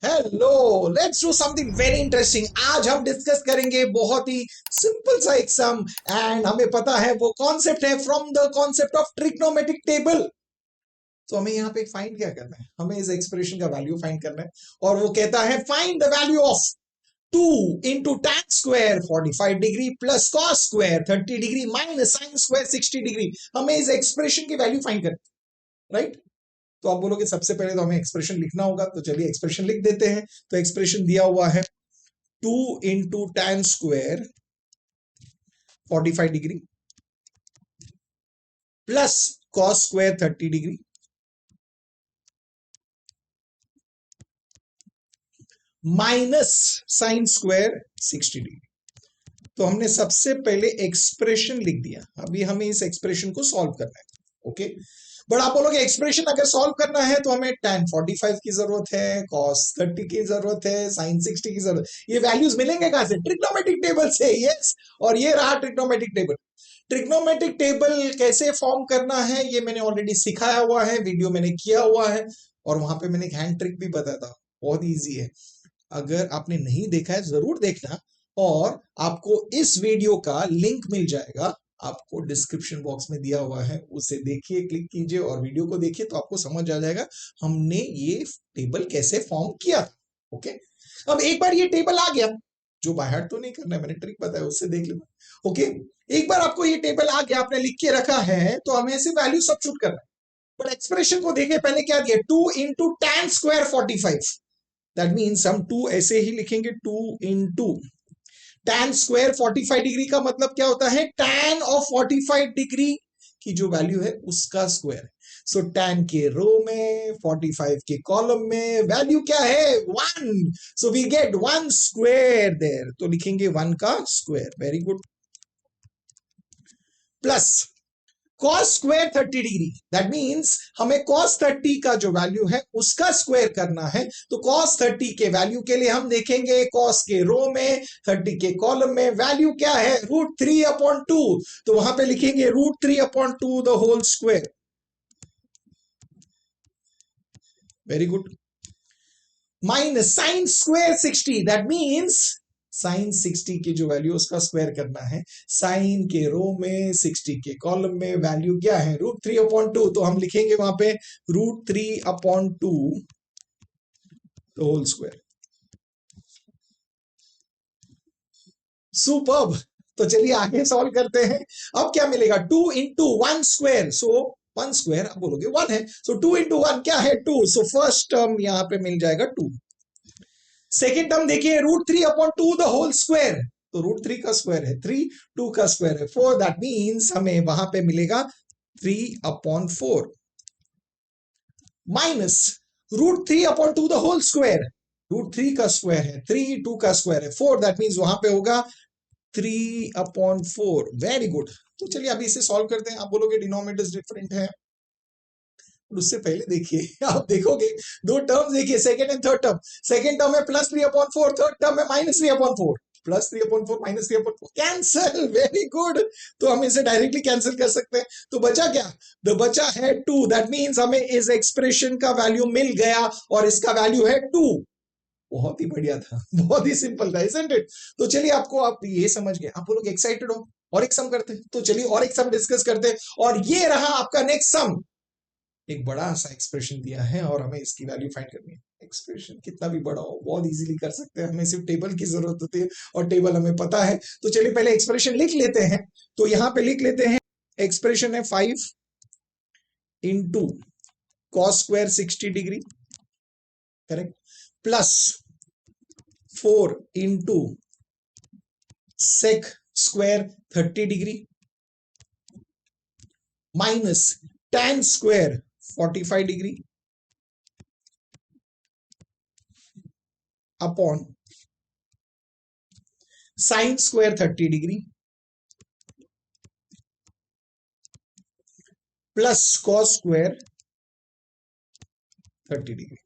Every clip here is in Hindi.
Hello, let's do something very interesting. आज हम डिस्कस करेंगे बहुत ही सिंपल सा एक सम एंड हमें पता है वो कॉन्सेप्ट है from the concept of trigonometric table. तो हमें यहाँ पे फाइंड क्या करना है, हमें इस एक्सप्रेशन का वैल्यू फाइंड करना है और वो कहता है find the value of 2 into tan square 45 degree plus cos square 30 degree minus sin square 60 degree. हमें इस एक्सप्रेशन की वैल्यू फाइंड करनी है, राइट? तो आप बोलोगे सबसे पहले तो हमें एक्सप्रेशन लिखना होगा, तो चलिए एक्सप्रेशन लिख देते हैं। तो एक्सप्रेशन दिया हुआ है 2 into tan square 45 degree plus cos square 30 degree minus sine square 60 degree. तो हमने सबसे पहले एक्सप्रेशन लिख दिया, अभी हमें इस एक्सप्रेशन को सॉल्व करना है। ओके, बट आप बोलोगे एक्सप्रेशन अगर सॉल्व करना है तो हमें tan 45 की जरूरत है, cos 30 की जरूरत है, sin 60 की जरूरत है। ये वैल्यूज मिलेंगे कहां से? ट्रिग्नोमेट्रिक टेबल से। यस, और ये रहा ट्रिग्नोमेट्रिक टेबल। ट्रिग्नोमेट्रिक टेबल कैसे फॉर्म करना है ये मैंने ऑलरेडी सिखाया हुआ है, वीडियो मैंने किया हुआ है और वहां पे मैंने एक हैंड ट्रिक भी बताया था, बहुत ईजी है। अगर आपने नहीं देखा है जरूर देखना, और आपको इस वीडियो का लिंक मिल जाएगा, आपको डिस्क्रिप्शन बॉक्स में दिया हुआ है, उसे देखिए, क्लिक कीजिए और वीडियो को देखिए तो आपको समझ आ जाएगा हमने ये टेबल कैसे फॉर्म किया था। ओके, अब एक बार ये टेबल आ गया, जो बाहर तो नहीं करना है, मैंने ट्रिक बताया उससे देख लेना। ओके, एक बार आपको ये टेबल आ गया, आपने लिख के रखा है, तो हमें ऐसे वैल्यू सब्स्टिट्यूट करना है। बट एक्सप्रेशन को देखें, पहले क्या दिया, 2 into tan square 45। That means हम 2 ऐसे ही लिखेंगे, 2 इंटू tan स्क्वायर 45 डिग्री का मतलब क्या होता है, tan ऑफ 45 डिग्री की जो वैल्यू है उसका स्क्वायर। सो tan के रो में 45 के कॉलम में वैल्यू क्या है, 1। So we get 1 square there, तो लिखेंगे 1 का square. Very good. Plus cos square 30 degree, that means हमें cos 30 का जो वैल्यू है उसका स्क्वायर करना है। तो cos 30 के वैल्यू के लिए हम देखेंगे cos के रो में 30 के कॉलम में वैल्यू क्या है, √3/2। तो वहां पे लिखेंगे √3/2 the whole square. Very good. Minus sine square 60, that means sine 60 की जो वैल्यू उसका स्क्वायर करना है। साइन के रो में 60 के कॉलम में वैल्यू क्या है, √3/2। तो हम लिखेंगे वहां पे √3/2 होल स्क्वायर। सुपर्ब। तो चलिए आगे सॉल्व करते हैं। अब क्या मिलेगा, 2 इंटू 1 स्क्वायर, सो 1 स्क्वायर आप बोलोगे 1 है, सो 2 इंटू 1 क्या है, 2। सो फर्स्ट टर्म यहां पे मिल जाएगा 2। सेकेंड टर्म देखिए, √3/2 द होल स्क्वायर, तो √3 का स्क्वायर है 3, 2 का स्क्वायर है 4, दैट मींस हमें वहां पे मिलेगा 3/4 माइनस √3/2 द होल स्क्वायर। √3 का स्क्वायर है 3, 2 का स्क्वायर है 4, दैट मींस वहां पे होगा 3/4। Very good. तो चलिए अभी इसे सॉल्व करते हैं। आप बोलोगे डिनोमिनेटर्स डिफरेंट है, उससे पहले देखिए, आप देखोगे दो टर्म्स देखिए, second and third term. Second term है +3/4, थर्ड टर्म है -3/4। +3/4 -3/4 कैंसिल। Very good. तो हम इसे डायरेक्टली कैंसिल कर सकते हैं। तो बचा क्या, तो बचा है 2। दैट मींस हमें इस एक्सप्रेशन का वैल्यू मिल गया और इसका वैल्यू है 2। बहुत ही बढ़िया था, बहुत ही सिंपल था, isn't it? तो चलिए आपको, आप ये समझ गए, आप लोग एक्साइटेड हो और एक सम करते हैं। तो चलिए और एक सम डिस्कस करते हैं, और ये रहा आपका नेक्स्ट सम। एक बड़ा सा एक्सप्रेशन दिया है और हमें इसकी वैल्यू फाइंड करनी है। एक्सप्रेशन कितना भी बड़ा हो बहुत इजीली कर सकते हैं, हमें सिर्फ टेबल की जरूरत होती है और टेबल हमें पता है। तो चलिए पहले एक्सप्रेशन लिख लेते हैं। तो यहां पे लिख लेते हैं, एक्सप्रेशन है 5 into cos square 60 degree, correct, plus 4 into sec square 30 degree minus tan square 45 degree upon sine square 30 degree plus cos square 30 degree.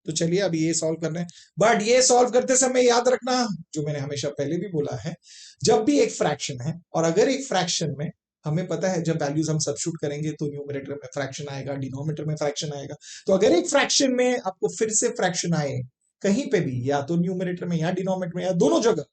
तो चलिए अभी ये सॉल्व करना है, बट ये सॉल्व करते समय याद रखना जो मैंने हमेशा पहले भी बोला है, जब भी एक फ्रैक्शन है और अगर एक फ्रैक्शन में हमें पता है जब वैल्यूज हम सबस्टिट्यूट करेंगे तो न्यूमरेटर में फ्रैक्शन आएगा, डिनोमिनेटर में फ्रैक्शन आएगा। तो अगर एक फ्रैक्शन में आपको फिर से फ्रैक्शन आए कहीं पे भी, या तो न्यूमरेटर में या डिनोमिनेटर में या दोनों जगह,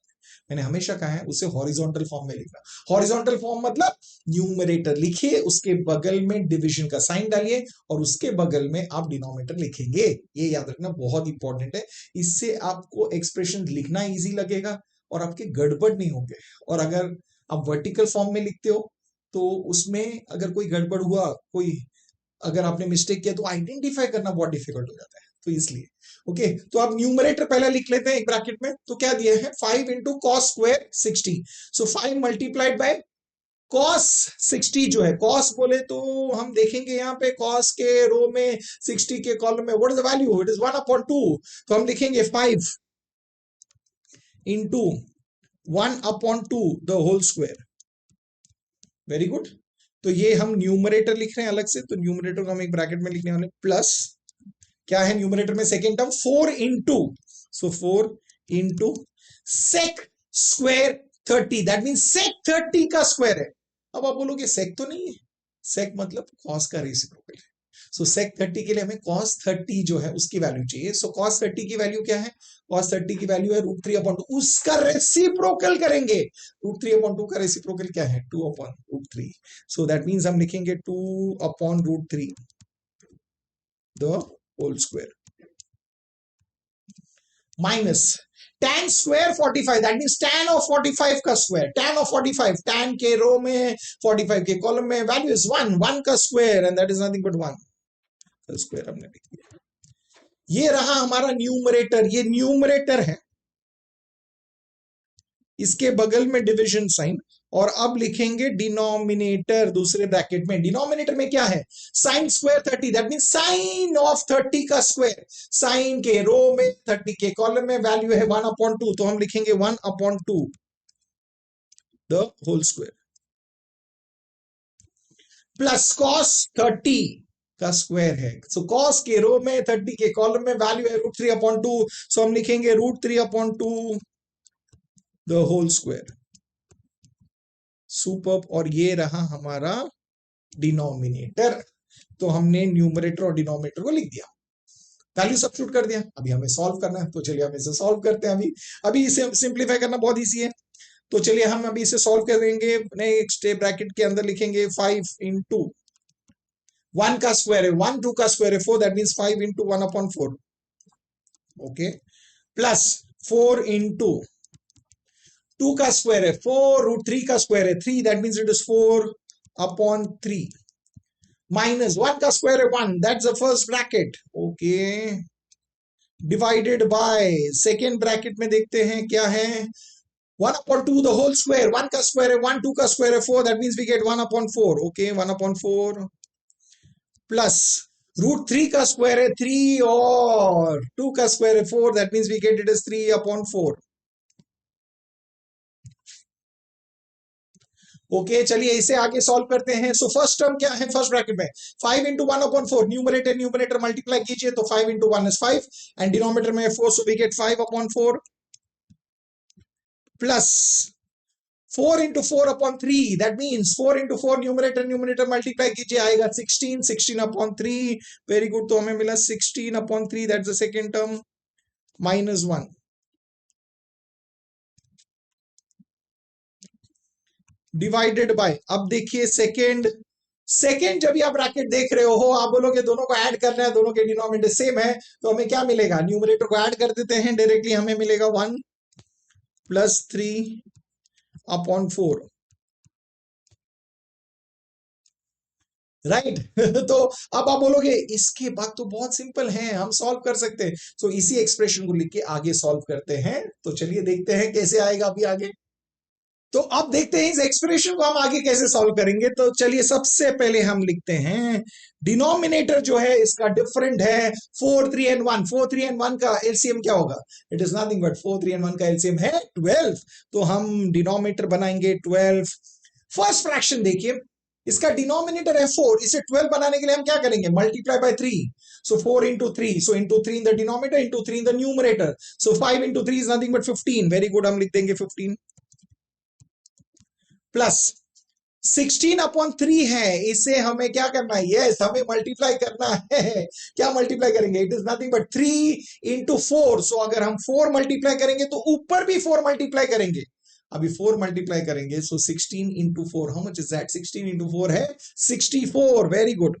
मैंने हमेशा कहा है उसे हॉरिजॉन्टल फॉर्म में लिखना। हॉरिजॉन्टल फॉर्म मतलब न्यूमरेटर लिखिए, उसके बगल में डिवीजन का साइन डालिए और उसके बगल में आप डिनोमिनेटर लिखेंगे। ये याद रखना बहुत इंपॉर्टेंट है। इससे आपको एक्सप्रेशन लिखना इजी लगेगा और आपके गड़बड़ नहीं होंगे। और अगर आप वर्टिकल फॉर्म में लिखते हो तो उसमें अगर कोई गड़बड़ हुआ, कोई अगर आपने मिस्टेक किया तो आइडेंटिफाई करना बहुत डिफिकल्ट हो जाता है। तो इसलिए ओके, तो आप न्यूमरेटर पहले लिख लेते हैं एक ब्रैकेट में। तो क्या दिया है 5 into cos square 60। So 5 multiplied by cos 60 जो है, कॉस बोले तो हम देखेंगे यहाँ पे कॉस के रो में 60 के कॉलम में what is the value, it is 1/2। तो हम लिखेंगे 5 into 1/2 the whole square. Very good. तो ये हम न्यूमरेटर लिख रहे हैं अलग से, तो न्यूमरेटर को हम एक ब्रैकेट में लिखने वाले प्लस क्या है न्यूमरेटर में second term 4 into, so 4 into sec square 30, that mean sec 30 का स्क्वायर है। अब आप बोलोगे सेक तो नहीं है, सेक मतलब कॉस का रेसिप्रोकल है। सो सेक 30 के लिए हमें कॉस 30 जो है उसकी वैल्यू चाहिए। सो कॉस 30 की वैल्यू क्या है, कॉस 30 की वैल्यू है √3/2, उसका रेसिप्रोकल करेंगे। √3/2 का रेसिप्रोकल क्या है 2/√3। सो दैट मीन्स हम लिखेंगे 2/√3 the whole square minus tan square 45, that means tan of 45 का स्क्वायर, tan ऑफ 45, tan के रो में 45 के कॉलम में वैल्यू इज 1 का square and that is nothing but 1 का स्क्वायर हमने लिख दिया। ये रहा हमारा न्यूमरेटर, ये न्यूमरेटर है, इसके बगल में डिवीजन साइन। और अब लिखेंगे डिनोमिनेटर दूसरे ब्रैकेट में। डिनोमिनेटर में क्या है sign square 30, that mean sine of 30 का स्क्वायर। साइन के रो में 30 के कॉलम में वैल्यू है 1/2, तो हम लिखेंगे 1/2 the whole square plus cos 30 का स्क्वायर है। सो कॉस के रो में 30 के कॉलम में वैल्यू है √3/2, सो हम लिखेंगे √3/2 द होल स्क्वायर। सुपर। और ये रहा हमारा डिनोमिनेटर। तो हमने न्यूमरेटर और डिनोमिनेटर को लिख दिया, वैल्यू सब्स्टिट्यूट कर दिया। अभी हमें सॉल्व करना है, तो चलिए हम इसे सॉल्व करते हैं। अभी इसे सिंप्लीफाई करना बहुत इजी है, तो चलिए हम अभी इसे सॉल्व करेंगे। नेक्स्ट ब्रैकेट के अंदर लिखेंगे 5 इंटू 1 का स्क्वायर है 1, 2 का स्क्वायर है 4, that means 5 into 1/4 okay, plus 4 into 2 का स्क्वायर है 4, √3 का स्क्वायर है 3, that means it is 4/3 minus 1 का स्क्वायर है 1, that's the first bracket okay, divided by second bracket में देखते हैं क्या है 1/2 द होल स्क्वायर। 1 का स्क्वायर है 1, 2 का स्क्वायर है 4, that means we get 1/4 okay, 1/4 plus √3 का स्क्वायर है 3 और 2 का स्क्वायर है 4, that means we get it is 3/4 okay. चलिए इसे आगे सॉल्व करते हैं। सो फर्स्ट टर्म क्या है फर्स्ट ब्रैकेट में 5 इंटू 1/4, न्यूमरेटर न्यूमरेटर मल्टीप्लाई कीजिए तो 5 इंटू 1 इज 5 एंड डिनोमिनेटर में 4, so we get 5/4 plus 4 into 4/3, that means 4 into 4 numerator numerator multiply कीजिए आएगा 16, 16/3 वेरी गुड। तो हमें मिला 16/3, that's the second term minus 1 divided bye, अब देखिए सेकेंड जब आप ब्रैकेट देख रहे हो आप बोलोगे दोनों को ऐड करना है, दोनों के डिनोमिनेटर सेम है, तो हमें क्या मिलेगा न्यूमरेटर को ऐड कर देते हैं डायरेक्टली, हमें मिलेगा 1 प्लस 3/4 राइट तो अब आप बोलोगे इसके बाद तो बहुत सिंपल है, हम सॉल्व कर सकते हैं। सो इसी एक्सप्रेशन को लिख के आगे सॉल्व करते हैं। तो चलिए देखते हैं कैसे आएगा अभी आगे। तो अब देखते हैं इस एक्सप्रेशन को हम आगे कैसे सॉल्व करेंगे। तो चलिए सबसे पहले हम लिखते हैं डिनोमिनेटर जो है इसका डिफरेंट है 4, 3 and 1। 4, 3 and 1 का एलसीएम क्या होगा, it is nothing but 4, 3 and 1 का एलसीएम है 12। तो हम डिनोमिनेटर बनाएंगे 12। फर्स्ट फ्रैक्शन देखिए, इसका डिनोमिनेटर है 4, इसे 12 बनाने के लिए हम क्या करेंगे multiply by 3, so 4 into 3, so into 3 in the denominator into 3 in the numerator, so 5 into 3 is nothing but 15। Very good, हम लिख देंगे 15 प्लस 16/3 है, इसे हमें क्या करना है? यस, हमें मल्टीप्लाई करना है। क्या मल्टीप्लाई करेंगे? It is nothing but 3 into 4। सो अगर हम 4 मल्टीप्लाई करेंगे तो ऊपर भी 4 मल्टीप्लाई करेंगे। अभी 4 मल्टीप्लाई करेंगे, सो 16 into 4, how much is that? 16 into 4 है 64। Very good.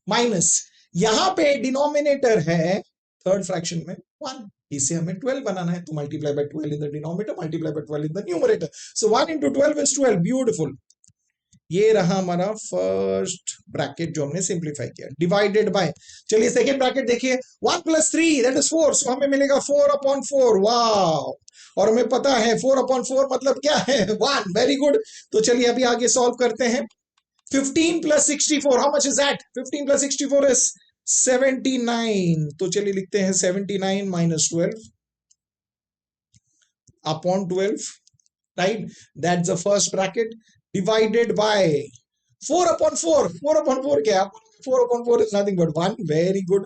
माइनस, यहां पे डिनोमिनेटर है थर्ड फ्रैक्शन में 1, इसे हमें 12 बनाना है, तो multiply by 12 in the denominator, multiply by 12 in the numerator. So 1 into 12 is 12। Beautiful. ये रहा हमारा फर्स्ट ब्रैकेट जो हमने सिंप्लीफाई किया, डिवाइडेड बाय, चलिए सेकेंड ब्रैकेट देखिए, 1 + 3 दैट इज 4। सो हमें मिलेगा 4/4। वाओ, और हमें पता है 4/4 मतलब क्या है? 1। Very good. तो चलिए अभी आगे सॉल्व करते हैं। 15 + 64, how much is that? 15 + 64 is 79। तो चलिए लिखते हैं 79 - 12/12, right? That's the first bracket, divided by 4/4। 4/4 क्या? 4/4 is nothing but 1। Very good।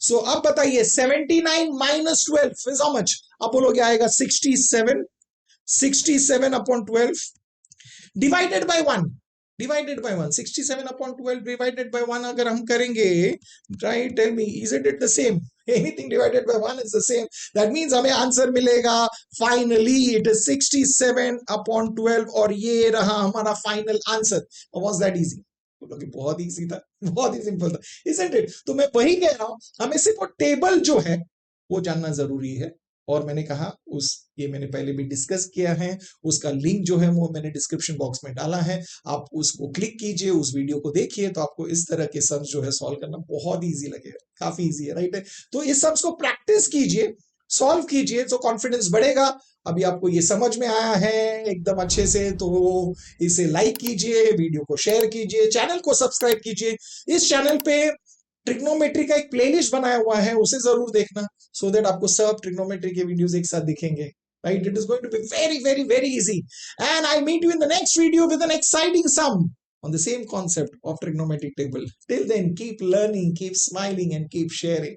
So अब बताइए 79 - 12 is how much? आप बोलोगे आएगा 67। 67/12 divided by 1। Divided by 1, 67/12 divided by 1 अगर हम करेंगे, right, tell me, is it the same? Anything divided by 1 is the same. That means हमें आंसर मिलेगा फाइनली इट इज 67/12, और ये रहा हमारा final answer. Was that easy? बोलोगे बहुत इजी था, बहुत ही सिंपल था, इजंट इट? तो मैं वही कह रहा हूं, हमें सिर्फ वो टेबल जो है वो जानना जरूरी है। और मैंने कहा ये मैंने पहले भी डिस्कस किया है, उसका लिंक जो है वो मैंने डिस्क्रिप्शन बॉक्स में डाला है, आप उसको क्लिक कीजिए, उस वीडियो को देखिए, तो आपको इस तरह के सम्स जो है सॉल्व करना बहुत इजी लगेगा, काफी इजी है, राइट है? तो इस सम्स को प्रैक्टिस कीजिए, सॉल्व कीजिए, तो कॉन्फिडेंस बढ़ेगा। अभी आपको ये समझ में आया है एकदम अच्छे से, तो इसे लाइक कीजिए, वीडियो को शेयर कीजिए, चैनल को सब्सक्राइब कीजिए। इस चैनल पे ट्रिग्नोमेट्री का एक प्लेलिस्ट बनाया हुआ है, उसे जरूर देखना, सो दैट आपको सब ट्रिग्नोमेट्री के वीडियोस एक साथ दिखेंगे, right? It is going to be very, very, very easy. And I'll meet you in the next video with an exciting sum on the same concept of trigonometric table. Till then, keep learning, keep smiling, and keep sharing.